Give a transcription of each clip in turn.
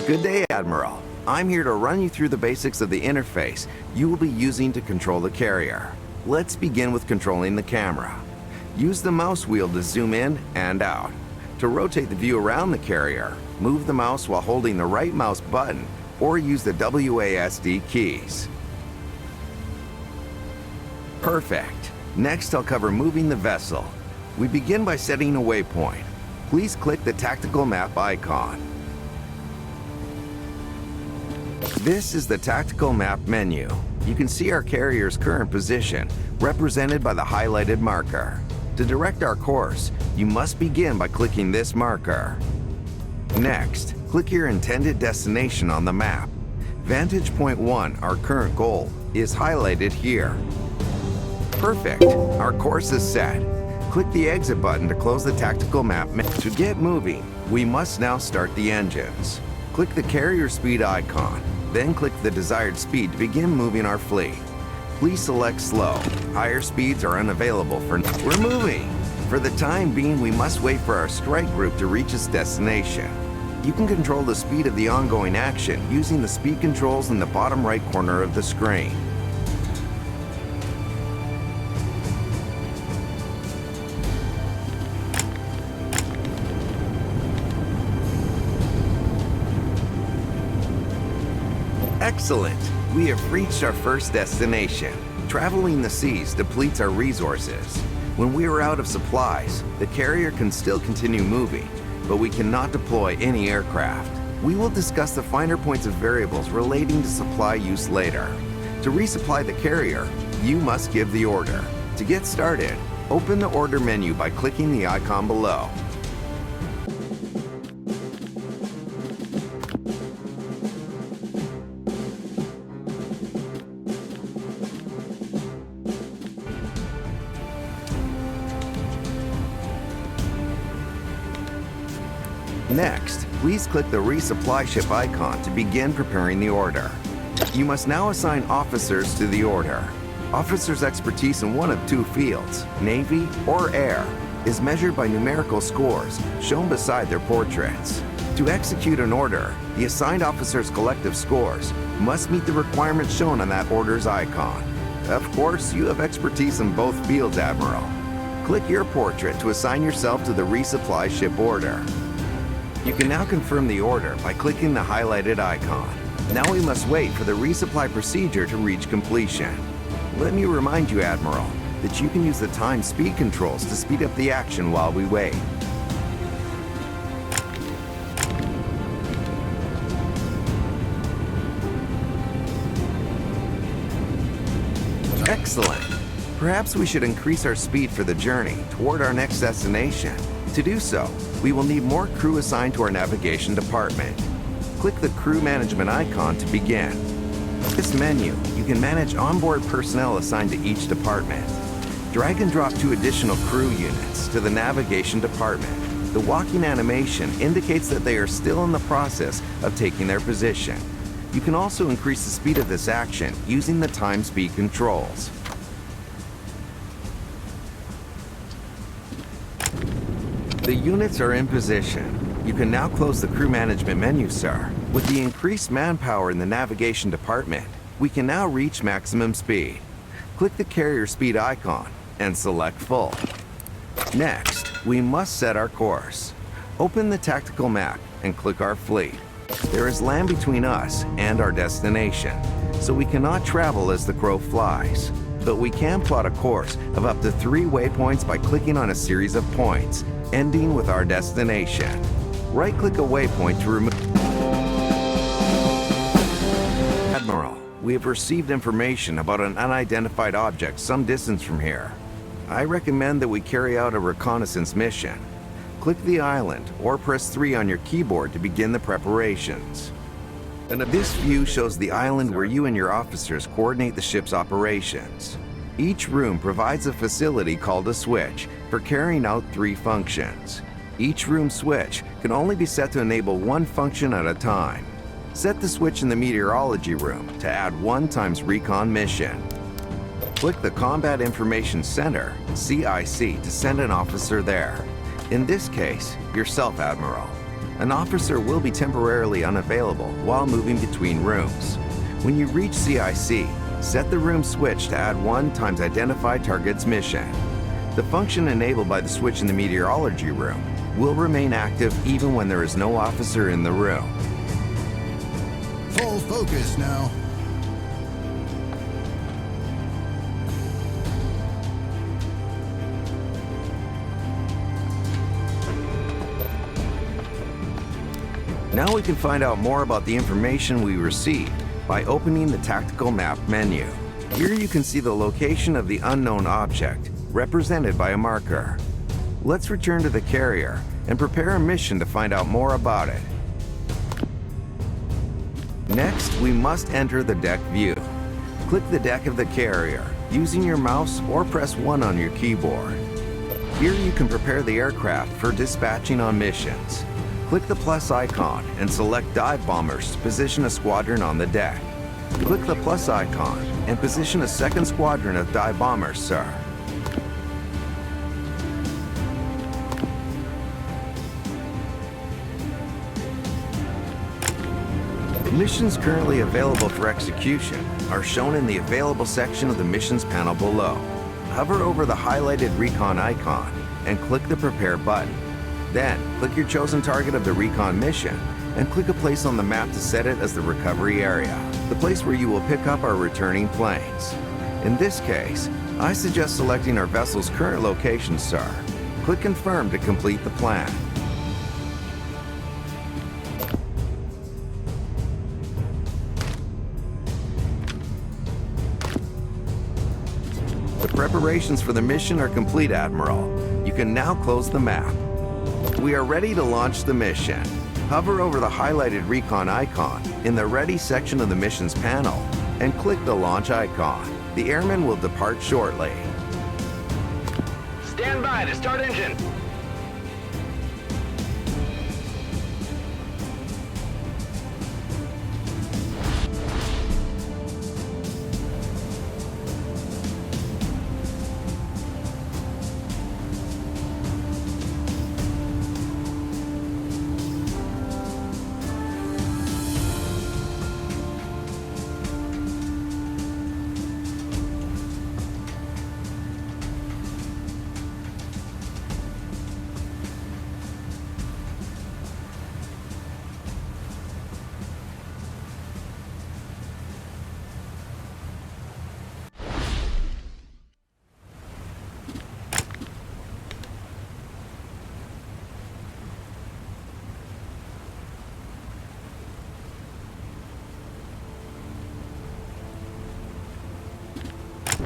Good day, Admiral. I'm here to run you through the basics of the interface you will be using to control the carrier. Let's begin with controlling the camera. Use the mouse wheel to zoom in and out. To rotate the view around the carrier, move the mouse while holding the right mouse button or use the WASD keys. Perfect. Next, I'll cover moving the vessel. We begin by setting a waypoint. Please click the tactical map icon. This is the tactical map menu. You can see our carrier's current position, represented by the highlighted marker. To direct our course, you must begin by clicking this marker. Next, click your intended destination on the map. Vantage Point 1, our current goal, is highlighted here. Perfect. Our course is set. Click the exit button to close the tactical map. To get moving, we must now start the engines. Click the carrier speed icon, then click the desired speed to begin moving our fleet. Please select slow. Higher speeds are unavailable for now. We're moving. For the time being, we must wait for our strike group to reach its destination. You can control the speed of the ongoing action using the speed controls in the bottom right corner of the screen. Excellent! We have reached our first destination. Traveling the seas depletes our resources. When we are out of supplies, the carrier can still continue moving, but we cannot deploy any aircraft. We will discuss the finer points of variables relating to supply use later. To resupply the carrier, you must give the order. To get started, open the order menu by clicking the icon below. Next, please click the resupply ship icon to begin preparing the order. You must now assign officers to the order. Officers' expertise in one of two fields, Navy or Air, is measured by numerical scores shown beside their portraits. To execute an order, the assigned officer's collective scores must meet the requirements shown on that order's icon. Of course, you have expertise in both fields, Admiral. Click your portrait to assign yourself to the resupply ship order. You can now confirm the order by clicking the highlighted icon. Now we must wait for the resupply procedure to reach completion. Let me remind you, Admiral, that you can use the time speed controls to speed up the action while we wait. Excellent! Perhaps we should increase our speed for the journey toward our next destination. To do so, we will need more crew assigned to our navigation department. Click the crew management icon to begin. In this menu, you can manage onboard personnel assigned to each department. Drag and drop 2 additional crew units to the navigation department. The walking animation indicates that they are still in the process of taking their position. You can also increase the speed of this action using the time speed controls. The units are in position. You can now close the crew management menu, sir. With the increased manpower in the navigation department, we can now reach maximum speed. Click the carrier speed icon and select full. Next, we must set our course. Open the tactical map and click our fleet. There is land between us and our destination, so we cannot travel as the crow flies. But we can plot a course of up to 3 waypoints by clicking on a series of points, ending with our destination. Right-click a waypoint to remove. Admiral, we have received information about an unidentified object some distance from here. I recommend that we carry out a reconnaissance mission. Click the island or press 3 on your keyboard to begin the preparations. This view shows the island where you and your officers coordinate the ship's operations. Each room provides a facility called a switch for carrying out 3 functions. Each room switch can only be set to enable 1 function at a time. Set the switch in the meteorology room to add 1 times recon mission. Click the Combat Information Center, CIC, to send an officer there. In this case, yourself, Admiral. An officer will be temporarily unavailable while moving between rooms. When you reach CIC, set the room switch to add 1 times identify target's mission. The function enabled by the switch in the meteorology room will remain active even when there is no officer in the room. Full focus now. Now we can find out more about the information we received by opening the tactical map menu. Here you can see the location of the unknown object, represented by a marker. Let's return to the carrier and prepare a mission to find out more about it. Next, we must enter the deck view. Click the deck of the carrier using your mouse or press 1 on your keyboard. Here you can prepare the aircraft for dispatching on missions. Click the plus icon and select dive bombers to position a squadron on the deck. Click the plus icon and position a second squadron of dive bombers, sir. Missions currently available for execution are shown in the available section of the missions panel below. Hover over the highlighted recon icon and click the prepare button. Then, click your chosen target of the recon mission and click a place on the map to set it as the recovery area, the place where you will pick up our returning planes. In this case, I suggest selecting our vessel's current location, sir. Click confirm to complete the plan. The preparations for the mission are complete, Admiral. You can now close the map. We are ready to launch the mission. Hover over the highlighted recon icon in the Ready section of the missions panel and click the launch icon. The airman will depart shortly. Stand by to start engine.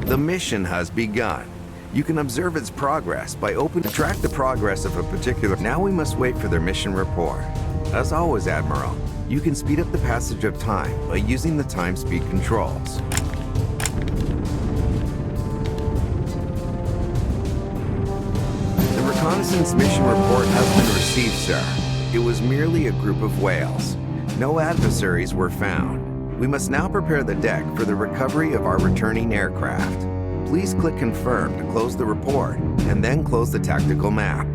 The mission has begun. You can observe its progress by opening to track the progress of a particular. Now we must wait for their mission report. As always, Admiral, you can speed up the passage of time by using the time speed controls. The reconnaissance mission report has been received, sir. It was merely a group of whales. No adversaries were found. We must now prepare the deck for the recovery of our returning aircraft. Please click confirm to close the report and then close the tactical map.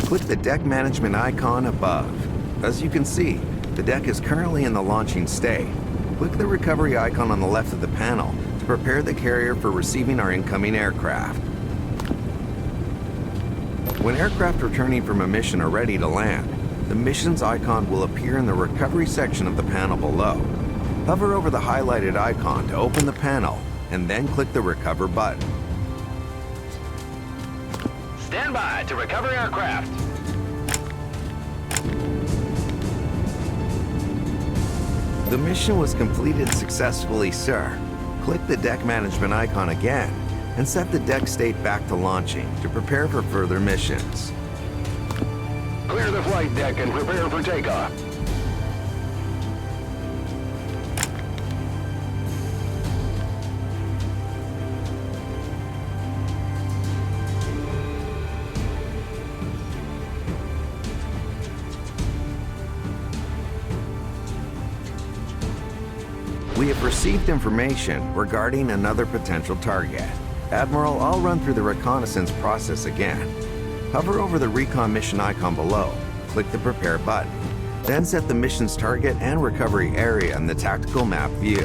Click the deck management icon above. As you can see, the deck is currently in the launching state. Click the recovery icon on the left of the panel to prepare the carrier for receiving our incoming aircraft. When aircraft returning from a mission are ready to land, the missions icon will appear in the recovery section of the panel below. Hover over the highlighted icon to open the panel and then click the recover button. Stand by to recover aircraft. The mission was completed successfully, sir. Click the deck management icon again and set the deck state back to launching to prepare for further missions. Clear the flight deck and prepare for takeoff. We have received information regarding another potential target. Admiral, I'll run through the reconnaissance process again. Hover over the recon mission icon below, click the Prepare button. Then set the mission's target and recovery area in the tactical map view,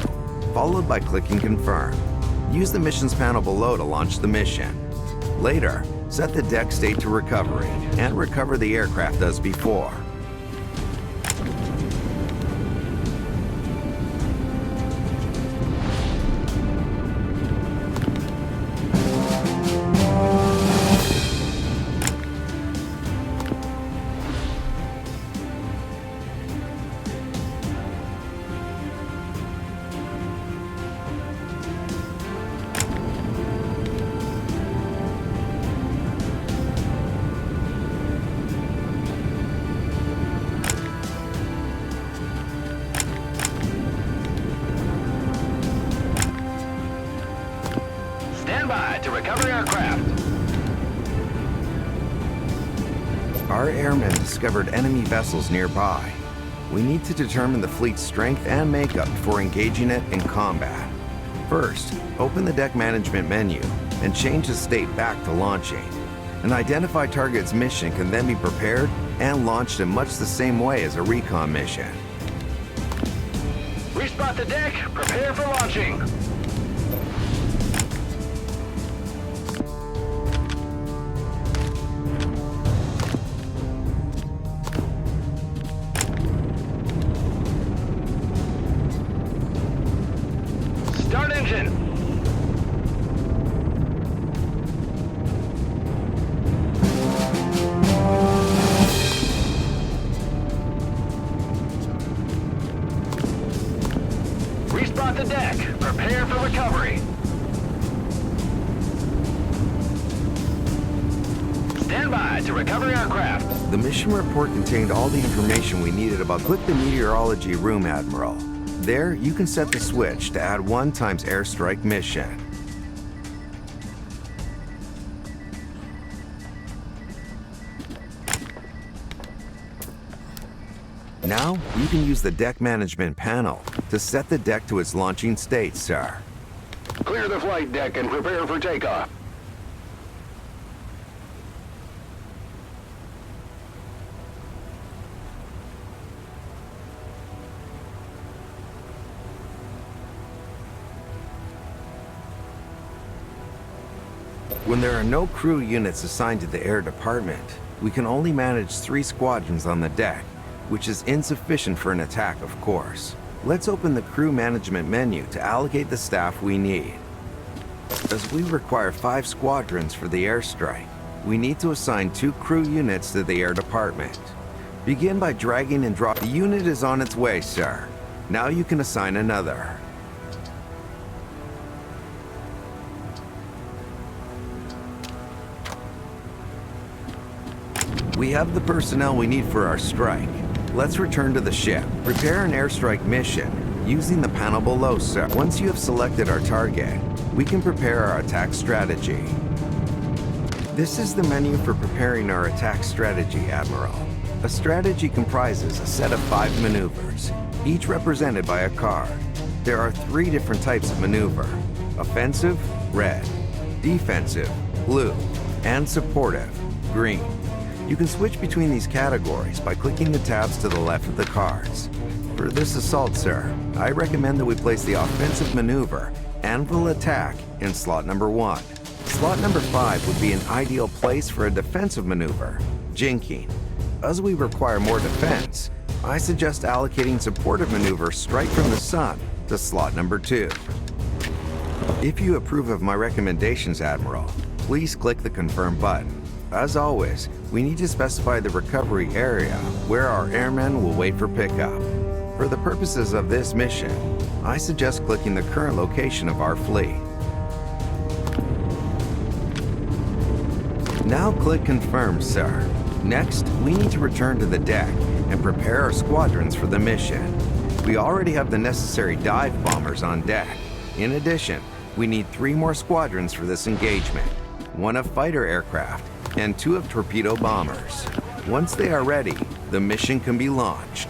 followed by clicking Confirm. Use the missions panel below to launch the mission. Later, set the deck state to recovery and recover the aircraft as before. Stand by to recover aircraft. Our airmen discovered enemy vessels nearby. We need to determine the fleet's strength and makeup before engaging it in combat. First, open the deck management menu and change the state back to launching. An identified target's mission can then be prepared and launched in much the same way as a recon mission. Respot the deck. Prepare for launching. Start engine. Respot the deck. Prepare for recovery. Stand by to recover aircraft. The mission report contained all the information we needed about. Click the Meteorology room, Admiral. There, you can set the switch to add 1 times airstrike mission. Now, you can use the deck management panel to set the deck to its launching state, sir. Clear the flight deck and prepare for takeoff. When there are no crew units assigned to the air department, we can only manage 3 squadrons on the deck, which is insufficient for an attack, of course. Let's open the crew management menu to allocate the staff we need. As we require 5 squadrons for the airstrike, we need to assign 2 crew units to the air department. Begin by dragging and drop. The unit is on its way, sir. Now you can assign another. We have the personnel we need for our strike. Let's return to the ship. Prepare an airstrike mission using the panel below, sir. Once you have selected our target, we can prepare our attack strategy. This is the menu for preparing our attack strategy, Admiral. A strategy comprises a set of 5 maneuvers, each represented by a card. There are 3 different types of maneuver: offensive, red; defensive, blue; and supportive, green. You can switch between these categories by clicking the tabs to the left of the cards. For this assault, sir, I recommend that we place the offensive maneuver, Anvil Attack, in slot number 1. Slot number 5 would be an ideal place for a defensive maneuver, Jinking. As we require more defense, I suggest allocating supportive maneuver Strike from the Sun to slot number 2. If you approve of my recommendations, Admiral, please click the Confirm button. As always, we need to specify the recovery area where our airmen will wait for pickup. For the purposes of this mission, I suggest clicking the current location of our fleet. Now click Confirm, sir. Next, we need to return to the deck and prepare our squadrons for the mission. We already have the necessary dive bombers on deck. In addition, we need 3 more squadrons for this engagement: 1 of fighter aircraft and 2 of torpedo bombers. Once they are ready, the mission can be launched.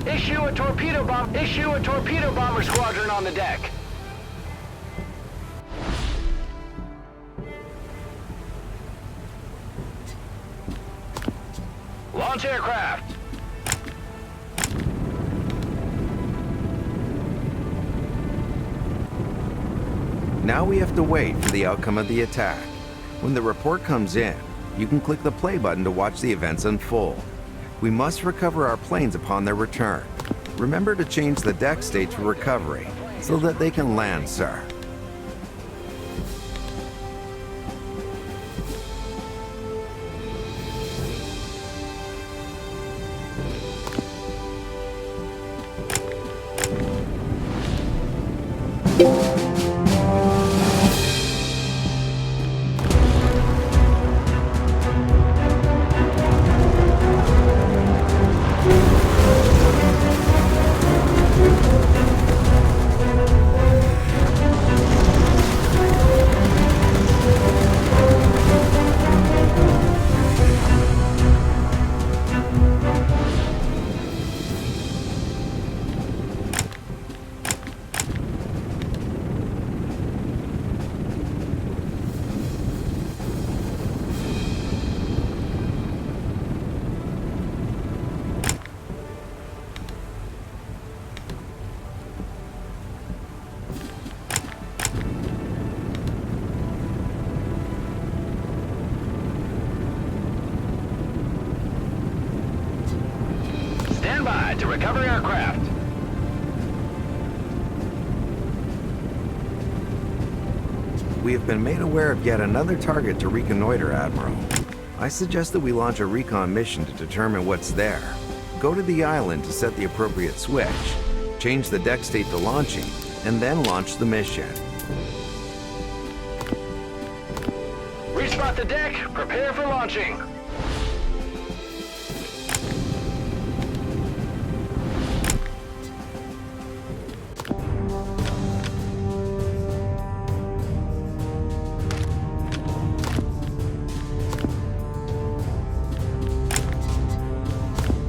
Issue a torpedo bomber squadron on the deck. Launch aircraft. Now we have to wait for the outcome of the attack. When the report comes in, you can click the play button to watch the events unfold. We must recover our planes upon their return. Remember to change the deck state to recovery so that they can land, sir. Stand by to recover aircraft. We have been made aware of yet another target to reconnoiter, Admiral. I suggest that we launch a recon mission to determine what's there. Go to the island to set the appropriate switch, change the deck state to launching, and then launch the mission. Respot the deck. Prepare for launching.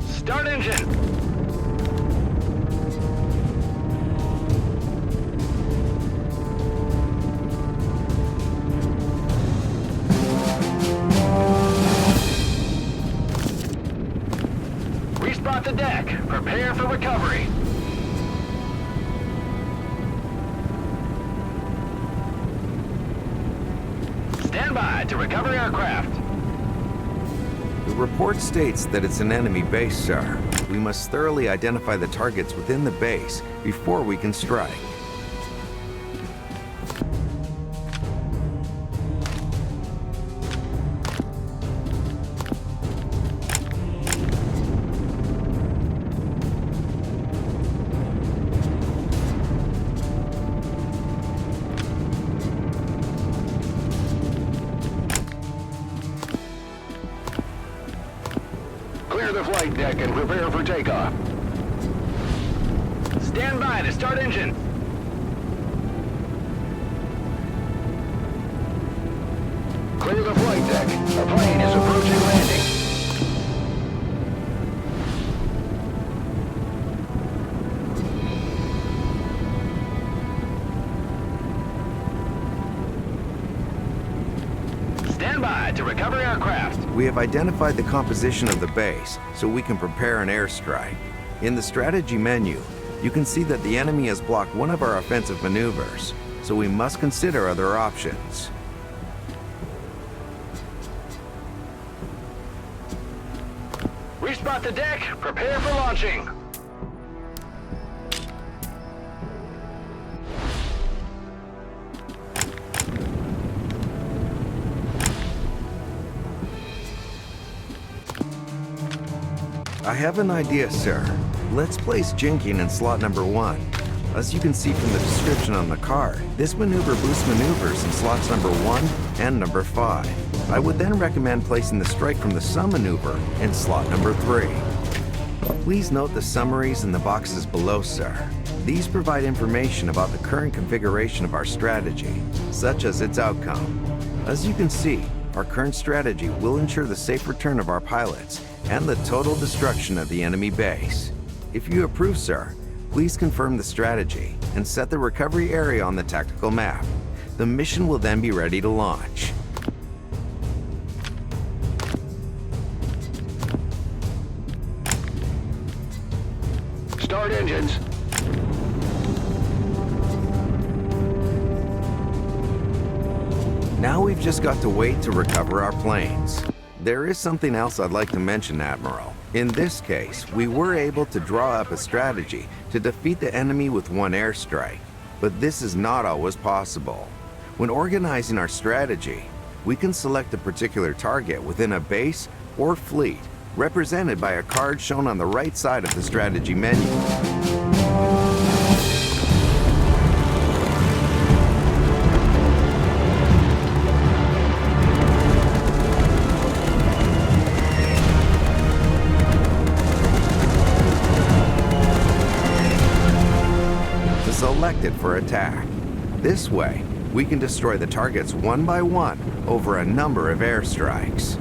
Start engine. Respot the deck. Prepare for recovery. Stand by to recover aircraft. The report states that it's an enemy base, sir. We must thoroughly identify the targets within the base before we can strike. Clear the flight deck and prepare for takeoff. Stand by to start engine. Clear the flight deck. A plane is approaching landing. Stand by to recover aircraft. We have identified the composition of the base, so we can prepare an airstrike. In the strategy menu, you can see that the enemy has blocked one of our offensive maneuvers, so we must consider other options. Respot the deck. Prepare for launching. I have an idea, sir. Let's place jinking in slot number 1. As you can see from the description on the card, this maneuver boosts maneuvers in slots number 1 and number 5. I would then recommend placing the strike from the sun maneuver in slot number 3. Please note the summaries in the boxes below, sir. These provide information about the current configuration of our strategy, such as its outcome. As you can see, our current strategy will ensure the safe return of our pilots and the total destruction of the enemy base. If you approve, sir, please confirm the strategy and set the recovery area on the tactical map. The mission will then be ready to launch. Start engines. Now we've just got to wait to recover our planes. There is something else I'd like to mention, Admiral. In this case, we were able to draw up a strategy to defeat the enemy with one airstrike. But this is not always possible. When organizing our strategy, we can select a particular target within a base or fleet, represented by a card shown on the right side of the strategy menu. Selected for attack. This way, we can destroy the targets one by one over a number of airstrikes.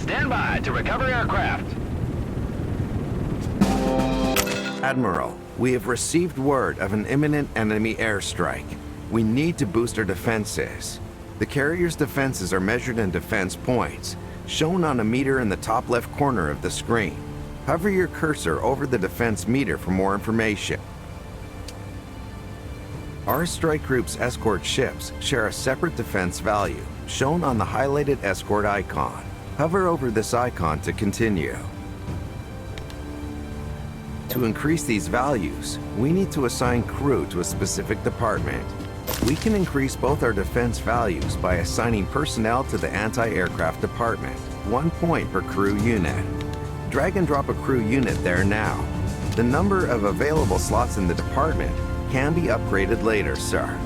Stand by to recover aircraft. Admiral, we have received word of an imminent enemy airstrike. We need to boost our defenses. The carrier's defenses are measured in defense points, shown on a meter in the top left corner of the screen. Hover your cursor over the defense meter for more information. Our strike group's escort ships share a separate defense value, shown on the highlighted escort icon. Hover over this icon to continue. To increase these values, we need to assign crew to a specific department. We can increase both our defense values by assigning personnel to the anti-aircraft department, 1 point per crew unit. Drag and drop a crew unit there now. The number of available slots in the department can be upgraded later, sir.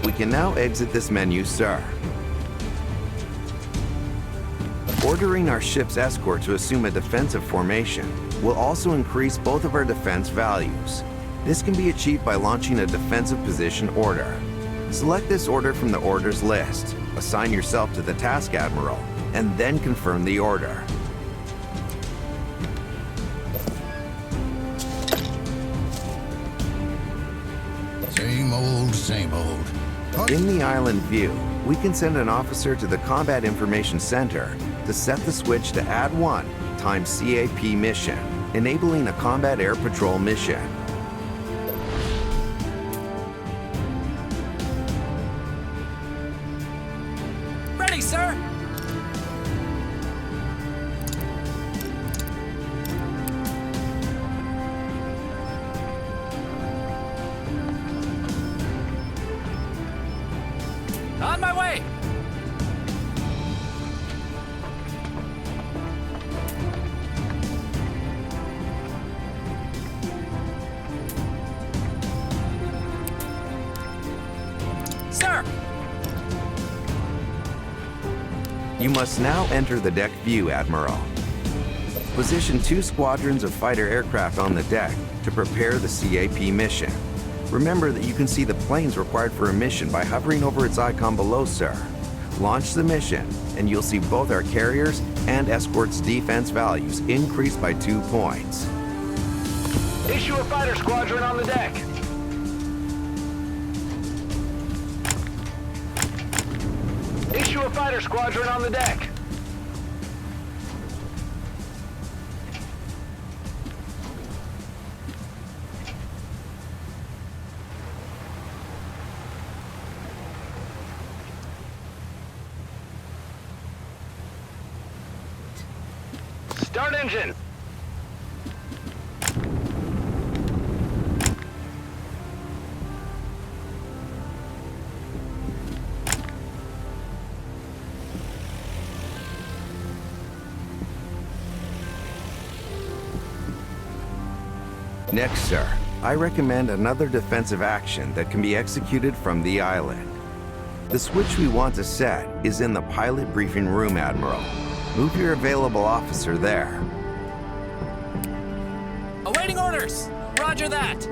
We can now exit this menu, sir. Ordering our ship's escort to assume a defensive formation will also increase both of our defense values. This can be achieved by launching a defensive position order. Select this order from the orders list, assign yourself to the task, Admiral, and then confirm the order. Same old, same old. In the island view, we can send an officer to the Combat Information Center to set the switch to Add 1 times CAP mission, enabling a combat air patrol mission. Ready, sir! On my way! Sir! You must now enter the deck view, Admiral. Position 2 squadrons of fighter aircraft on the deck to prepare the CAP mission. Remember that you can see the planes required for a mission by hovering over its icon below, sir. Launch the mission, and you'll see both our carriers and escorts' defense values increase by 2 points. Issue a fighter squadron on the deck. Issue a fighter squadron on the deck. Start engine. Next, sir, I recommend another defensive action that can be executed from the island. The switch we want to set is in the pilot briefing room, Admiral. Move your available officer there. Awaiting orders! Roger that!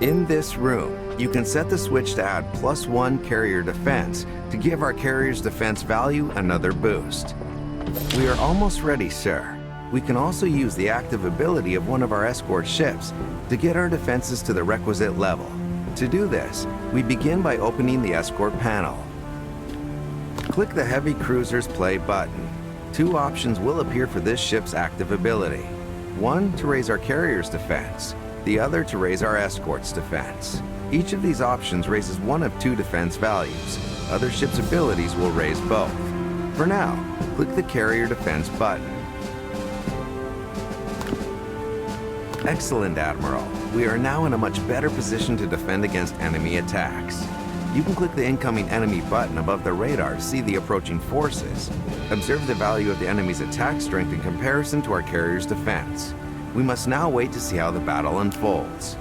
In this room, you can set the switch to add +1 carrier defense to give our carrier's defense value another boost. We are almost ready, sir. We can also use the active ability of one of our escort ships to get our defenses to the requisite level. To do this, we begin by opening the escort panel. Click the Heavy Cruisers Play button. Two options will appear for this ship's active ability. One to raise our carrier's defense, the other to raise our escort's defense. Each of these options raises one of two defense values. Other ships' abilities will raise both. For now, click the Carrier Defense button. Excellent, Admiral. We are now in a much better position to defend against enemy attacks. You can click the incoming enemy button above the radar to see the approaching forces. Observe the value of the enemy's attack strength in comparison to our carrier's defense. We must now wait to see how the battle unfolds.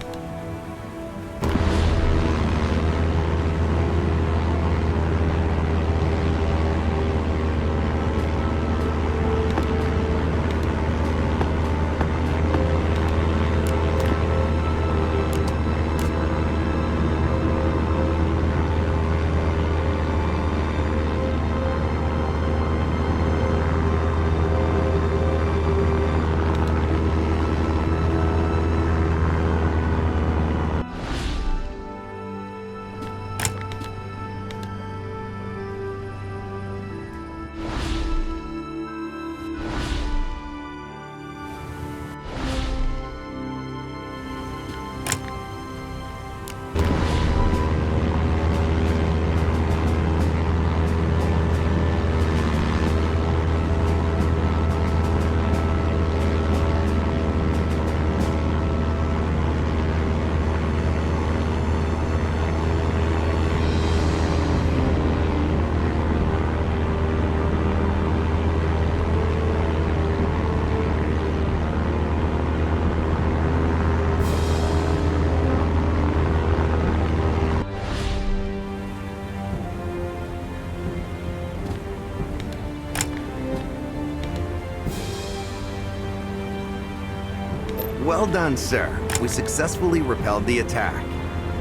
Well done, sir. We successfully repelled the attack.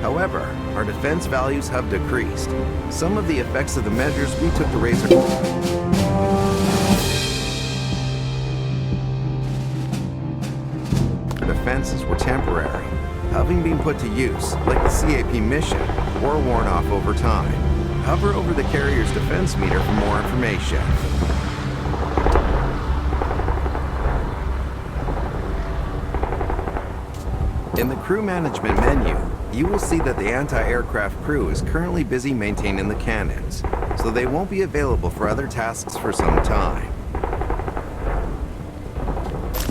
However, our defense values have decreased. Some of the effects of the measures we took to raise our defenses were temporary, having been put to use, like the CAP mission, or worn off over time. Hover over the carrier's defense meter for more information. In the crew management menu, you will see that the anti-aircraft crew is currently busy maintaining the cannons, so they won't be available for other tasks for some time.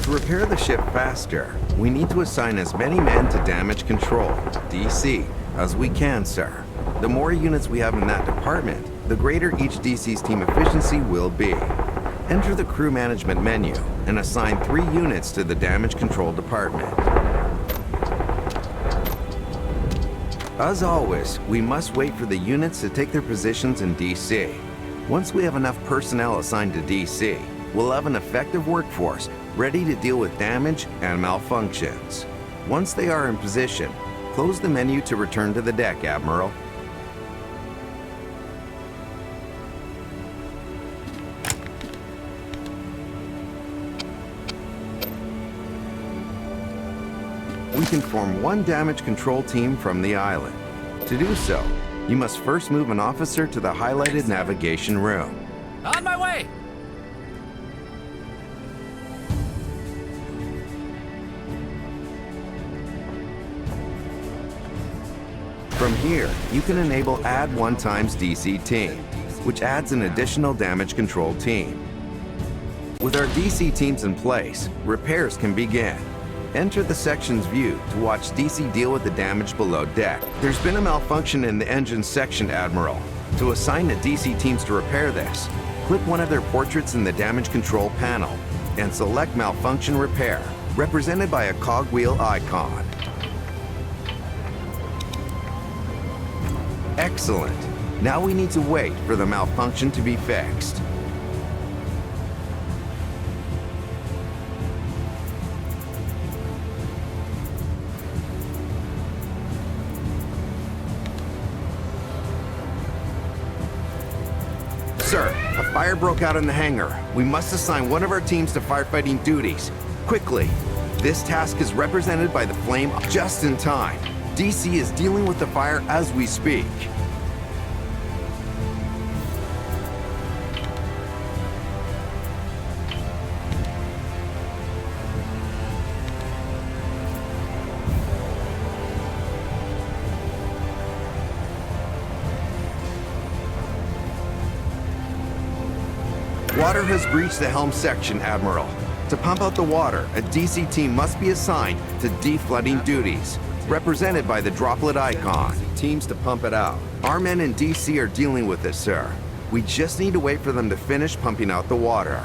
To repair the ship faster, we need to assign as many men to damage control, DC, as we can, sir. The more units we have in that department, the greater each DC's team efficiency will be. Enter the crew management menu and assign 3 units to the damage control department. As always, we must wait for the units to take their positions in DC. Once we have enough personnel assigned to DC, we'll have an effective workforce ready to deal with damage and malfunctions. Once they are in position, close the menu to return to the deck, Admiral. We can form 1 damage control team from the island. To do so, you must first move an officer to the highlighted navigation room. On my way! From here, you can enable Add 1 times DC team, which adds an additional damage control team. With our DC teams in place, repairs can begin. Enter the section's view to watch DC deal with the damage below deck. There's been a malfunction in the engine section, Admiral. To assign the DC teams to repair this, click one of their portraits in the damage control panel and select Malfunction Repair, represented by a cogwheel icon. Excellent. Now we need to wait for the malfunction to be fixed. Fire broke out in the hangar. We must assign one of our teams to firefighting duties. Quickly. This task is represented by the flame just in time. DC is dealing with the fire as we speak. Water has breached the helm section, Admiral. To pump out the water, a DC team must be assigned to deflooding duties, represented by the droplet icon. Teams to pump it out. Our men in DC are dealing with this, sir. We just need to wait for them to finish pumping out the water.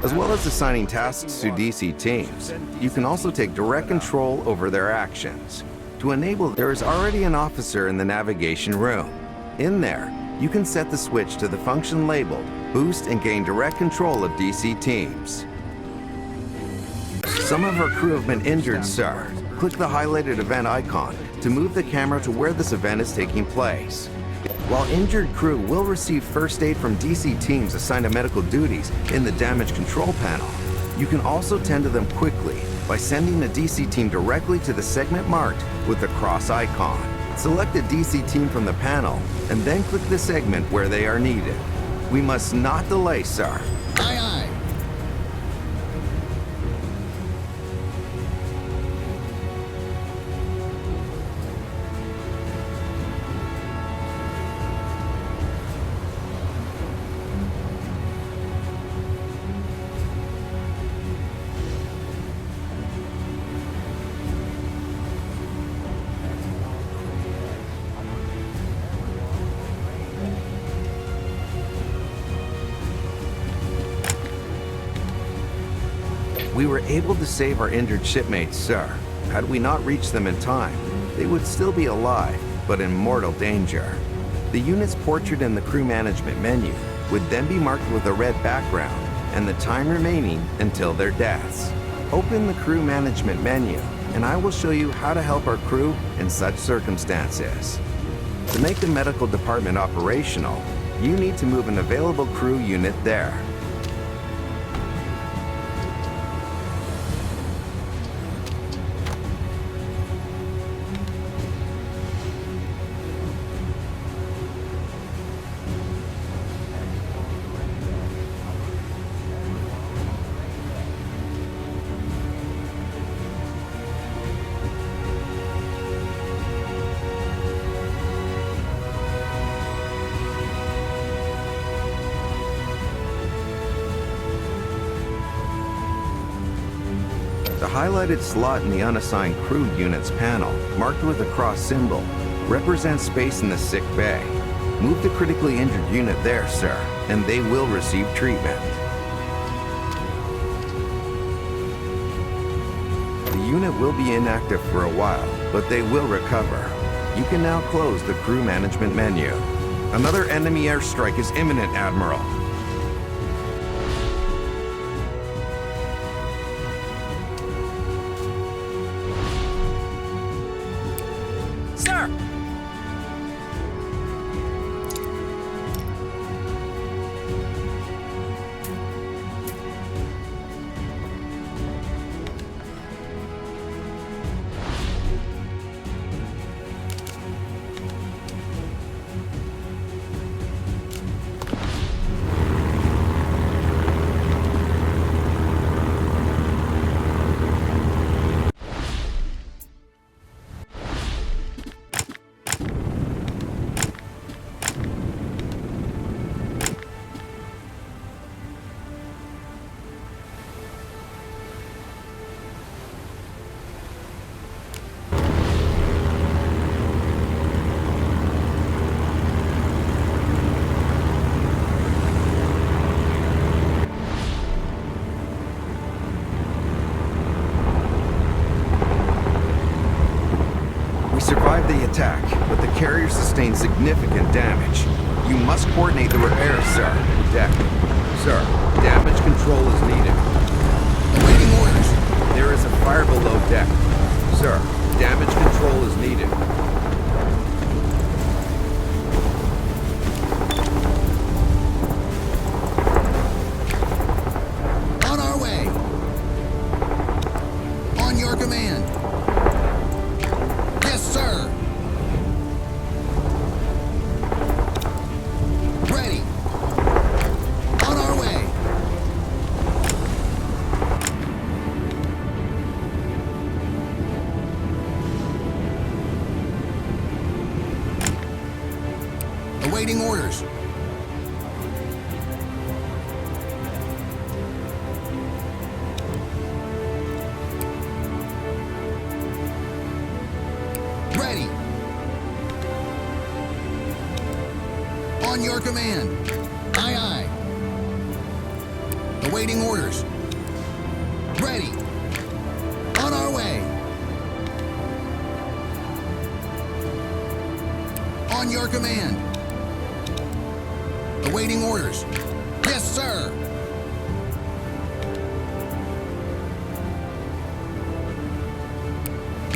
As well as assigning tasks to DC teams, you can also take direct control over their actions. To enable, there is already an officer in the navigation room. In there, you can set the switch to the function labeled Boost and gain direct control of DC teams. Some of our crew have been injured, sir. Click the highlighted event icon to move the camera to where this event is taking place. While injured crew will receive first aid from DC teams assigned to medical duties in the damage control panel, you can also tend to them quickly by sending a DC team directly to the segment marked with the cross icon. Select a DC team from the panel and then click the segment where they are needed. We must not delay, sir. Aye, aye. We were able to save our injured shipmates, sir. Had we not reached them in time, they would still be alive, but in mortal danger. The units portrayed in the crew management menu would then be marked with a red background and the time remaining until their deaths. Open the crew management menu, and I will show you how to help our crew in such circumstances. To make the medical department operational, you need to move an available crew unit there. The highlighted slot in the unassigned crew units panel, marked with a cross symbol, represents space in the sick bay. Move the critically injured unit there, sir, and they will receive treatment. The unit will be inactive for a while, but they will recover. You can now close the crew management menu. Another enemy airstrike is imminent, Admiral. Sir! survived the attack, but the carrier sustained significant damage. You must coordinate the repairs, sir. Deck. Sir, damage control is needed. Awaiting orders. There is a fire below deck. Sir, damage control is needed. On our way. On your command. Yes, sir. Ready. On our way. Awaiting orders. Ready. On your command. Aye, aye. Awaiting orders. Ready. On our way. On your command. Awaiting orders. Yes, sir.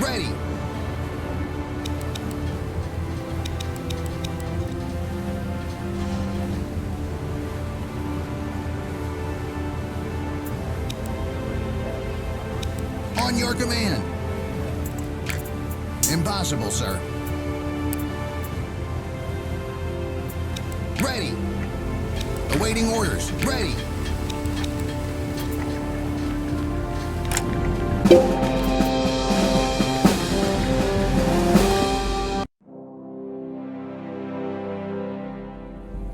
Ready. On your command. Impossible, sir. Ready. Awaiting orders. Ready.